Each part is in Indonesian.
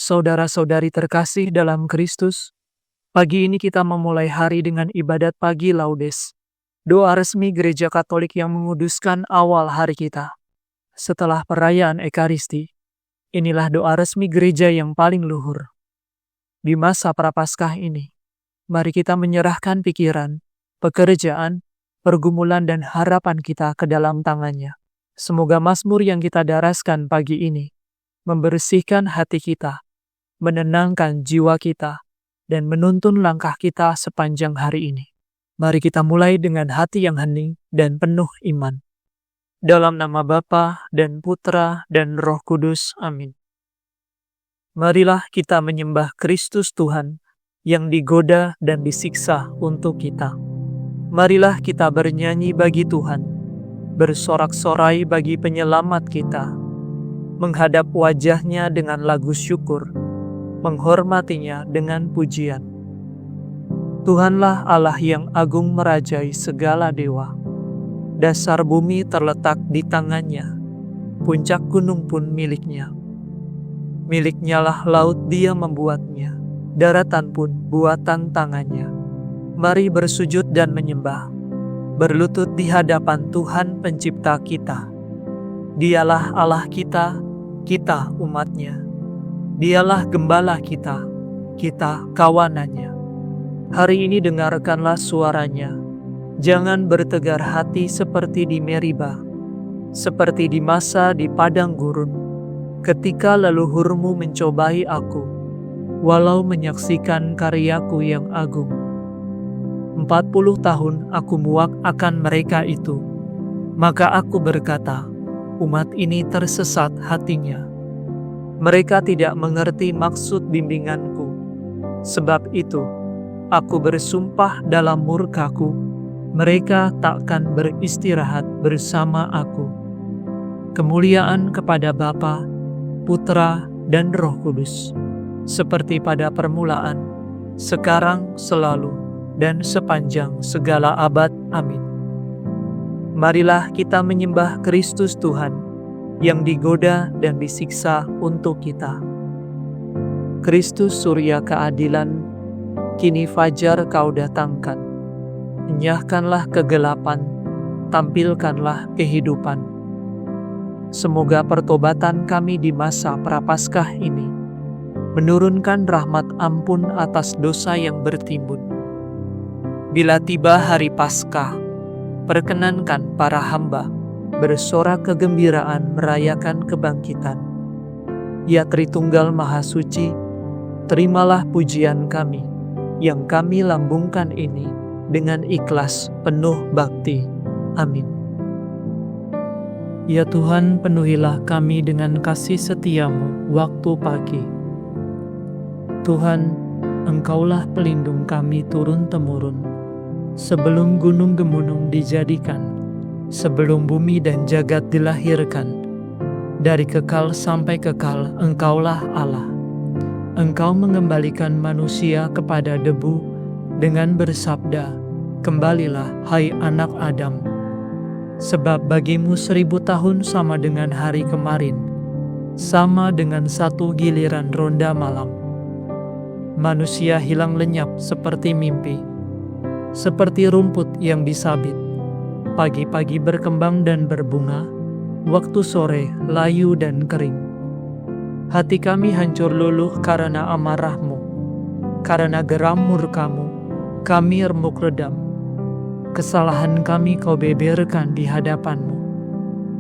Saudara-saudari terkasih dalam Kristus, pagi ini kita memulai hari dengan ibadat pagi Laudes, doa resmi Gereja Katolik yang menguduskan awal hari kita. Setelah perayaan Ekaristi, inilah doa resmi gereja yang paling luhur. Di masa Prapaskah ini, mari kita menyerahkan pikiran, pekerjaan, pergumulan dan harapan kita ke dalam tangan-Nya. Semoga mazmur yang kita daraskan pagi ini membersihkan hati kita, menenangkan jiwa kita, dan menuntun langkah kita sepanjang hari ini. Mari kita mulai dengan hati yang hening dan penuh iman. Dalam nama Bapa dan Putra dan Roh Kudus. Amin. Marilah kita menyembah Kristus Tuhan yang digoda dan disiksa untuk kita. Marilah kita bernyanyi bagi Tuhan, bersorak-sorai bagi penyelamat kita, menghadap wajah-Nya dengan lagu syukur, menghormatinya dengan pujian. Tuhanlah Allah yang agung merajai segala dewa. Dasar bumi terletak di tangan-Nya, puncak gunung pun milik-Nya. Milik-Nya lah laut, Dia membuatnya, daratan pun buatan tangan-Nya. Mari bersujud dan menyembah, berlutut di hadapan Tuhan pencipta kita. Dialah Allah kita, kita umat-Nya. Dialah gembala kita, kita kawanan-Nya. Hari ini dengarkanlah suara-Nya. Jangan bertegar hati seperti di Meriba, seperti di masa di padang gurun, ketika leluhurmu mencobai aku, walau menyaksikan karyaku yang agung. 40 tahun aku muak akan mereka itu, maka aku berkata, umat ini tersesat hatinya. Mereka tidak mengerti maksud bimbinganku. Sebab itu, aku bersumpah dalam murkaku, mereka takkan beristirahat bersama aku. Kemuliaan kepada Bapa, Putra, dan Roh Kudus, seperti pada permulaan, sekarang, selalu, dan sepanjang segala abad. Amin. Marilah kita menyembah Kristus Tuhan yang digoda dan disiksa untuk kita. Kristus surya keadilan, kini fajar Kau datangkan. Enyahkanlah kegelapan, tampilkanlah kehidupan. Semoga pertobatan kami di masa Prapaskah ini menurunkan rahmat ampun atas dosa yang bertimbun. Bila tiba hari Paskah, perkenankan para hamba bersorak kegembiraan merayakan kebangkitan. Ya Tritunggal Maha Suci, terimalah pujian kami yang kami lambungkan ini dengan ikhlas penuh bakti. Amin. Ya Tuhan, penuhilah kami dengan kasih setia-Mu waktu pagi. Tuhan, Engkaulah pelindung kami turun-temurun, sebelum gunung gemunung dijadikan, sebelum bumi dan jagat dilahirkan. Dari kekal sampai kekal, Engkaulah Allah. Engkau mengembalikan manusia kepada debu dengan bersabda, kembalilah hai anak Adam. Sebab bagimu 1000 tahun sama dengan hari kemarin, sama dengan 1 giliran ronda malam. Manusia hilang lenyap seperti mimpi, seperti rumput yang disabit. Pagi-pagi berkembang dan berbunga, waktu sore layu dan kering. Hati kami hancur luluh karena amarah-Mu, karena geram murka-Mu, kami remuk redam. Kesalahan kami Kau beberkan di hadapan-Mu,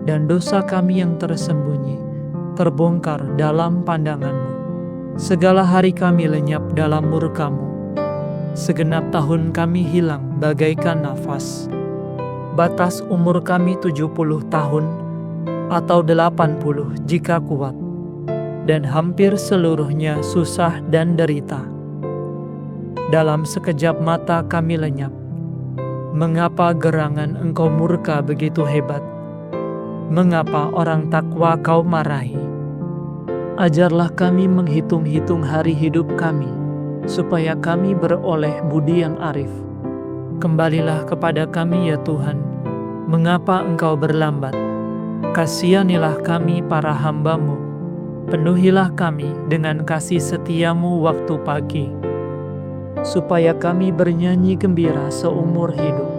dan dosa kami yang tersembunyi terbongkar dalam pandangan-Mu. Segala hari kami lenyap dalam murka-Mu, segenap tahun kami hilang bagaikan nafas. Batas umur kami 70 tahun, atau 80 jika kuat, dan hampir seluruhnya susah dan derita. Dalam sekejap mata kami lenyap. Mengapa gerangan Engkau murka begitu hebat? Mengapa orang takwa Kau marahi? Ajarlah kami menghitung-hitung hari hidup kami, supaya kami beroleh budi yang arif. Kembalilah kepada kami ya Tuhan. Mengapa Engkau berlambat? Kasihanilah kami para hamba-Mu. Penuhilah kami dengan kasih setiamu waktu pagi, supaya kami bernyanyi gembira seumur hidup.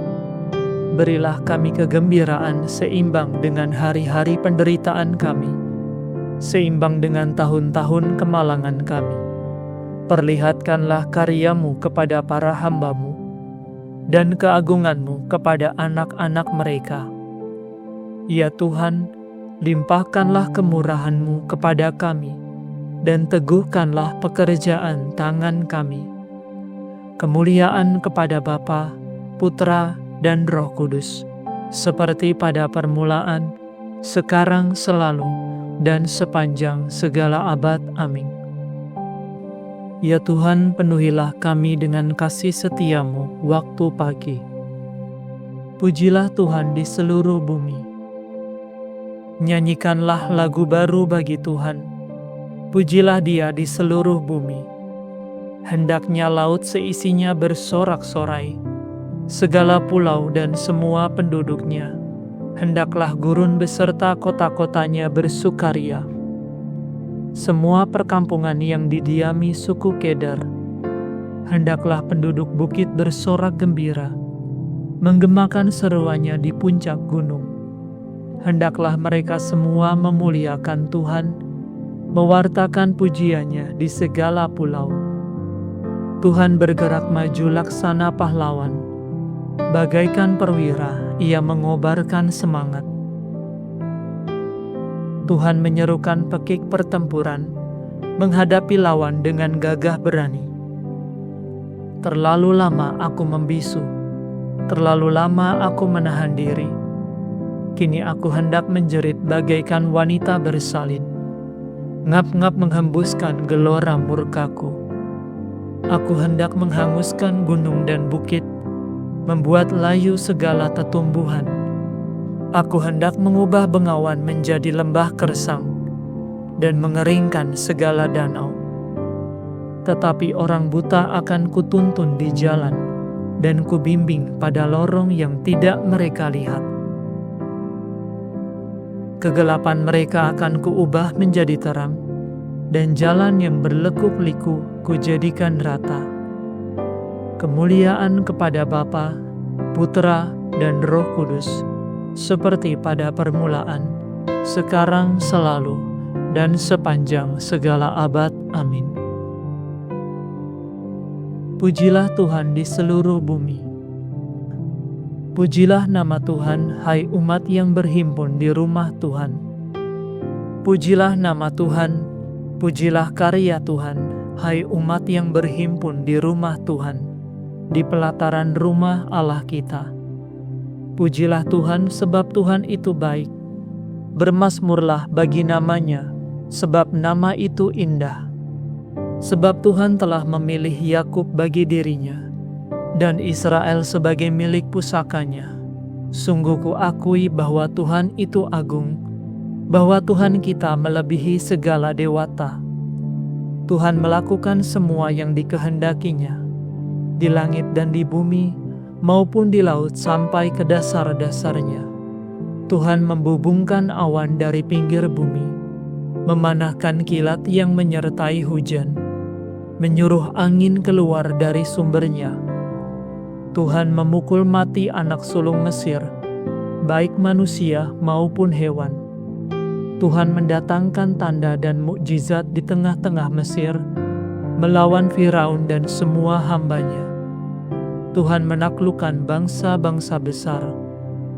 Berilah kami kegembiraan seimbang dengan hari-hari penderitaan kami, seimbang dengan tahun-tahun kemalangan kami. Perlihatkanlah karyamu kepada para hamba-mu, dan keagunganmu kepada anak-anak mereka. Ya Tuhan, limpahkanlah kemurahan-Mu kepada kami, dan teguhkanlah pekerjaan tangan kami. Kemuliaan kepada Bapa, Putra, dan Roh Kudus, seperti pada permulaan, sekarang, selalu, dan sepanjang segala abad. Amin. Ya Tuhan, penuhilah kami dengan kasih setiamu waktu pagi. Pujilah Tuhan di seluruh bumi. Nyanyikanlah lagu baru bagi Tuhan. Pujilah Dia di seluruh bumi. Hendaknya laut seisinya bersorak-sorai, segala pulau dan semua penduduknya. Hendaklah gurun beserta kota-kotanya bersukaria. Semua perkampungan yang didiami suku Kedar, hendaklah penduduk bukit bersorak gembira, menggemakan seruannya di puncak gunung. Hendaklah mereka semua memuliakan Tuhan, mewartakan pujiannya di segala pulau. Tuhan bergerak maju laksana pahlawan, bagaikan perwira Ia mengobarkan semangat. Tuhan menyerukan pekik pertempuran, menghadapi lawan dengan gagah berani. Terlalu lama aku membisu, terlalu lama aku menahan diri. Kini aku hendak menjerit bagaikan wanita bersalin, ngap-ngap menghembuskan gelora murkaku. Aku hendak menghanguskan gunung dan bukit, membuat layu segala tetumbuhan. Aku hendak mengubah Bengawan menjadi lembah kersang, dan mengeringkan segala danau. Tetapi orang buta akan kutuntun di jalan, dan kubimbing pada lorong yang tidak mereka lihat. Kegelapan mereka akan kuubah menjadi terang, dan jalan yang berlekuk-liku kujadikan rata. Kemuliaan kepada Bapa, Putra, dan Roh Kudus, seperti pada permulaan, sekarang, selalu, dan sepanjang segala abad. Amin. Pujilah Tuhan di seluruh bumi. Pujilah nama Tuhan, hai umat yang berhimpun di rumah Tuhan. Pujilah nama Tuhan, pujilah karya Tuhan, hai umat yang berhimpun di rumah Tuhan, di pelataran rumah Allah kita. Pujilah Tuhan sebab Tuhan itu baik. Bermazmurlah bagi namanya, sebab nama itu indah. Sebab Tuhan telah memilih Yakub bagi dirinya, dan Israel sebagai milik pusakanya. Sungguh kuakui bahwa Tuhan itu agung, bahwa Tuhan kita melebihi segala dewata. Tuhan melakukan semua yang dikehendakinya, di langit dan di bumi, maupun di laut sampai ke dasar-dasarnya. Tuhan membubungkan awan dari pinggir bumi, memanahkan kilat yang menyertai hujan, menyuruh angin keluar dari sumbernya. Tuhan memukul mati anak sulung Mesir, baik manusia maupun hewan. Tuhan mendatangkan tanda dan mukjizat di tengah-tengah Mesir, melawan Firaun dan semua hambanya. Tuhan menaklukkan bangsa-bangsa besar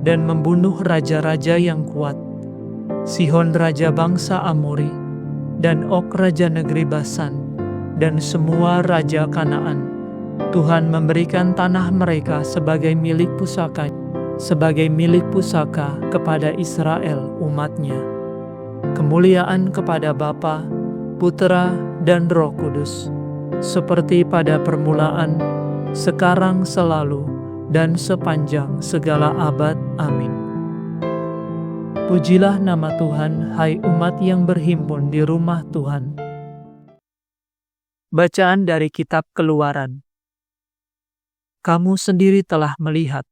dan membunuh raja-raja yang kuat, Sihon raja bangsa Amori, dan Og raja negeri Basan, dan semua raja Kanaan. Tuhan memberikan tanah mereka sebagai milik pusaka, kepada Israel umatnya. Kemuliaan kepada Bapa, Putra, dan Roh Kudus, seperti pada permulaan, sekarang, selalu, dan sepanjang segala abad. Amin. Pujilah nama Tuhan, hai umat yang berhimpun di rumah Tuhan. Bacaan dari Kitab Keluaran. Kamu sendiri telah melihat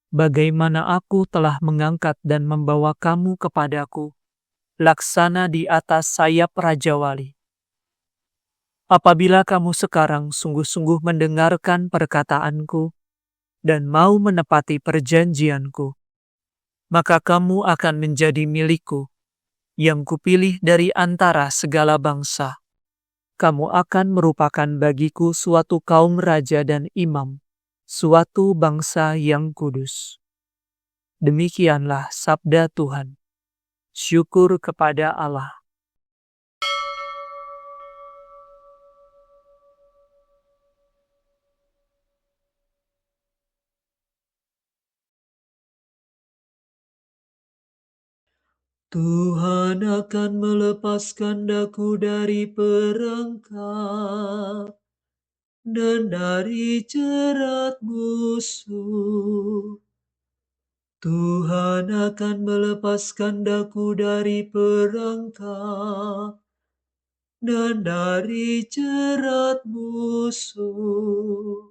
bagaimana aku telah mengangkat dan membawa kamu kepadaku laksana di atas sayap Raja Wali. Apabila kamu sekarang sungguh-sungguh mendengarkan perkataanku dan mau menepati perjanjianku, maka kamu akan menjadi milikku, yang kupilih dari antara segala bangsa. Kamu akan merupakan bagiku suatu kaum raja dan imam, suatu bangsa yang kudus. Demikianlah sabda Tuhan. Syukur kepada Allah. Tuhan akan melepaskan daku dari perangkap dan dari jerat musuh. Tuhan akan melepaskan daku dari perangkap dan dari jerat musuh,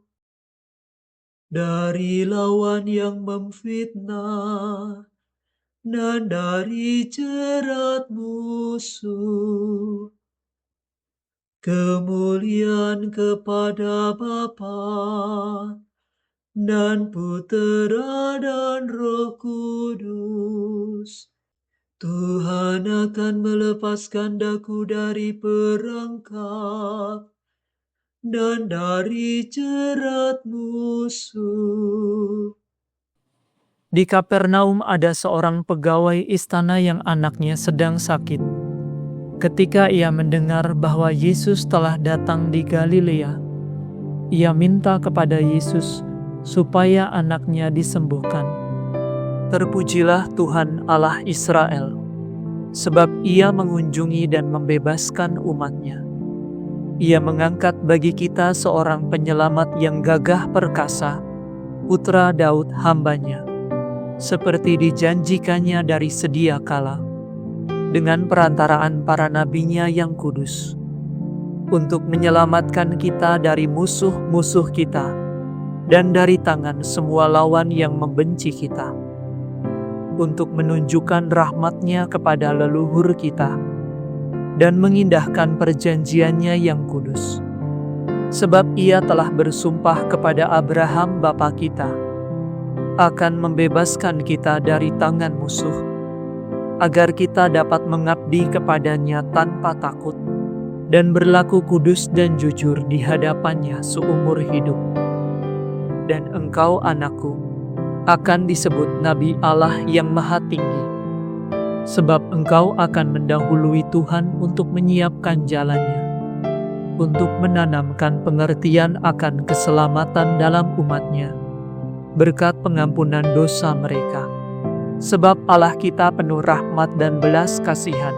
dari lawan yang memfitnah, dan dari jerat musuh. Kemuliaan kepada Bapa dan Putera dan Roh Kudus. Tuhan akan melepaskan daku dari perangkap dan dari jerat musuh. Di Kapernaum ada seorang pegawai istana yang anaknya sedang sakit. Ketika ia mendengar bahwa Yesus telah datang di Galilea, ia minta kepada Yesus supaya anaknya disembuhkan. Terpujilah Tuhan Allah Israel, sebab ia mengunjungi dan membebaskan umat-Nya. Ia mengangkat bagi kita seorang penyelamat yang gagah perkasa, putra Daud hamba-Nya, seperti dijanjikannya dari sedia kala, dengan perantaraan para nabinya yang kudus, untuk menyelamatkan kita dari musuh-musuh kita, dan dari tangan semua lawan yang membenci kita, untuk menunjukkan rahmat-Nya kepada leluhur kita, dan mengindahkan perjanjiannya yang kudus. Sebab ia telah bersumpah kepada Abraham bapa kita, akan membebaskan kita dari tangan musuh, agar kita dapat mengabdi kepadanya tanpa takut, dan berlaku kudus dan jujur di hadapannya seumur hidup. Dan engkau, anakku, akan disebut Nabi Allah yang Maha Tinggi, sebab engkau akan mendahului Tuhan untuk menyiapkan jalannya, untuk menanamkan pengertian akan keselamatan dalam umat-Nya, berkat pengampunan dosa mereka. Sebab Allah kita penuh rahmat dan belas kasihan.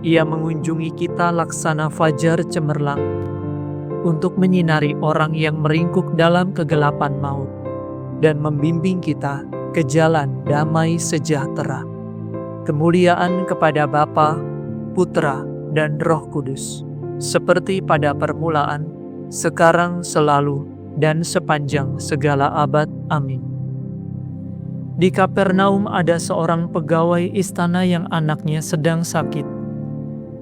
Ia mengunjungi kita laksana fajar cemerlang, untuk menyinari orang yang meringkuk dalam kegelapan maut, dan membimbing kita ke jalan damai sejahtera. Kemuliaan kepada Bapa, Putra, dan Roh Kudus, seperti pada permulaan, sekarang, selalu, dan sepanjang segala abad. Amin. Di Kapernaum ada seorang pegawai istana yang anaknya sedang sakit.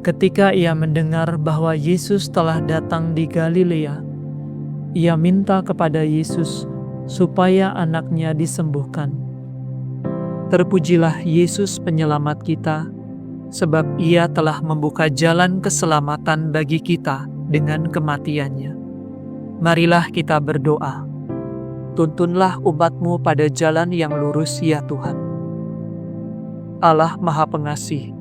Ketika ia mendengar bahwa Yesus telah datang di Galilea, ia minta kepada Yesus supaya anaknya disembuhkan. Terpujilah Yesus penyelamat kita, sebab ia telah membuka jalan keselamatan bagi kita dengan kematiannya. Marilah kita berdoa. Tuntunlah umat-Mu pada jalan yang lurus, ya Tuhan. Allah Maha Pengasih,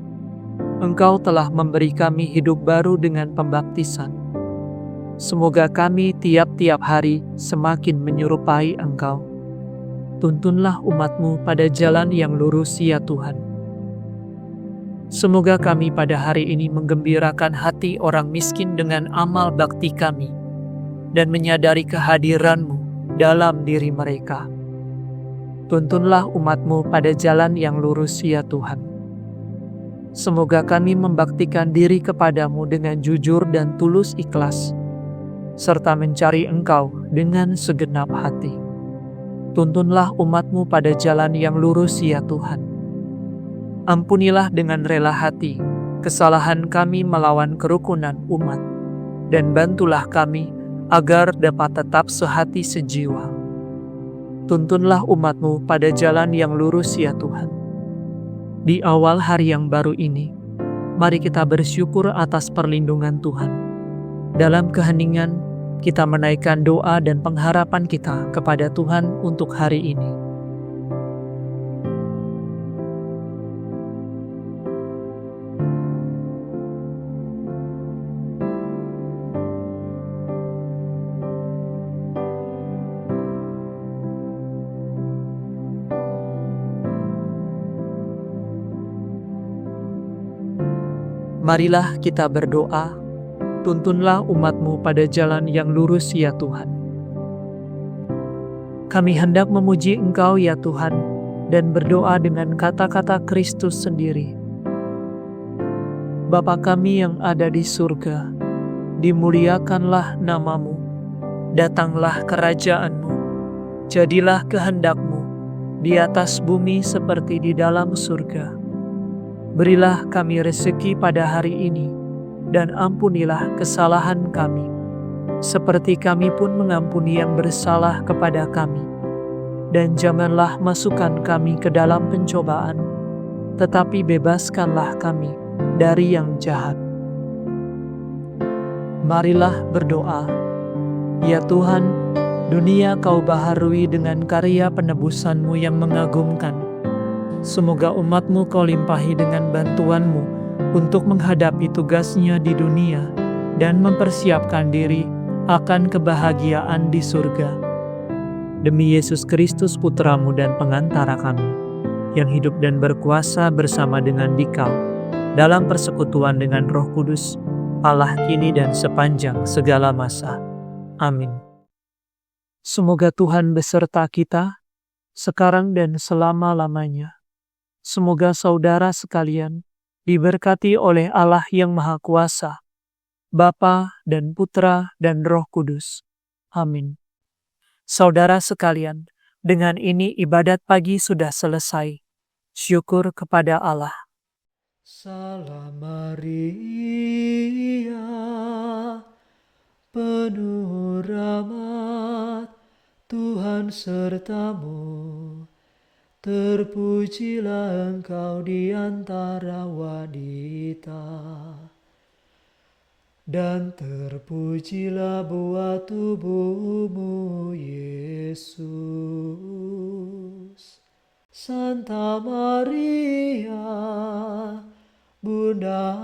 Engkau telah memberi kami hidup baru dengan pembaptisan. Semoga kami tiap-tiap hari semakin menyerupai Engkau. Tuntunlah umat-Mu pada jalan yang lurus, ya Tuhan. Semoga kami pada hari ini menggembirakan hati orang miskin dengan amal bakti kami, dan menyadari kehadiran-Mu dalam diri mereka. Tuntunlah umat-Mu pada jalan yang lurus, ya Tuhan. Semoga kami membaktikan diri kepada-Mu dengan jujur dan tulus ikhlas, serta mencari Engkau dengan segenap hati. Tuntunlah umat-Mu pada jalan yang lurus, ya Tuhan. Ampunilah dengan rela hati kesalahan kami melawan kerukunan umat, dan bantulah kami agar dapat tetap sehati sejiwa. Tuntunlah umat-Mu pada jalan yang lurus ya Tuhan. Di awal hari yang baru ini, mari kita bersyukur atas perlindungan Tuhan. Dalam keheningan, kita menaikkan doa dan pengharapan kita kepada Tuhan untuk hari ini. Marilah kita berdoa, tuntunlah umat-Mu pada jalan yang lurus ya Tuhan. Kami hendak memuji Engkau ya Tuhan, dan berdoa dengan kata-kata Kristus sendiri. Bapa kami yang ada di surga, dimuliakanlah nama-Mu, datanglah kerajaan-Mu, jadilah kehendak-Mu, di atas bumi seperti di dalam surga. Berilah kami rezeki pada hari ini, dan ampunilah kesalahan kami, seperti kami pun mengampuni yang bersalah kepada kami. Dan janganlah masukkan kami ke dalam pencobaan, tetapi bebaskanlah kami dari yang jahat. Marilah berdoa. Ya Tuhan, dunia Kau baharui dengan karya penebusan-Mu yang mengagumkan. Semoga umat-Mu Kau limpahi dengan bantuan-Mu untuk menghadapi tugasnya di dunia dan mempersiapkan diri akan kebahagiaan di surga. Demi Yesus Kristus Putra-Mu dan pengantara kami, yang hidup dan berkuasa bersama dengan Dikau, dalam persekutuan dengan Roh Kudus, Allah kini dan sepanjang segala masa. Amin. Semoga Tuhan beserta kita, sekarang dan selama-lamanya. Semoga saudara sekalian diberkati oleh Allah yang Maha Kuasa, Bapa dan Putra dan Roh Kudus. Amin. Saudara sekalian, dengan ini ibadat pagi sudah selesai. Syukur kepada Allah. Salam Maria, penuh rahmat, Tuhan sertamu. Terpujilah Engkau di antara wanita, dan terpujilah buah tubuhmu, Yesus. Santa Maria, Bunda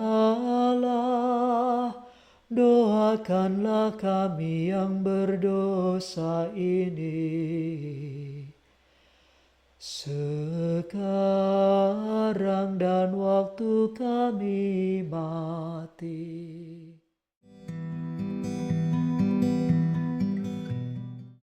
Allah, doakanlah kami yang berdosa ini, sekarang dan waktu kami mati.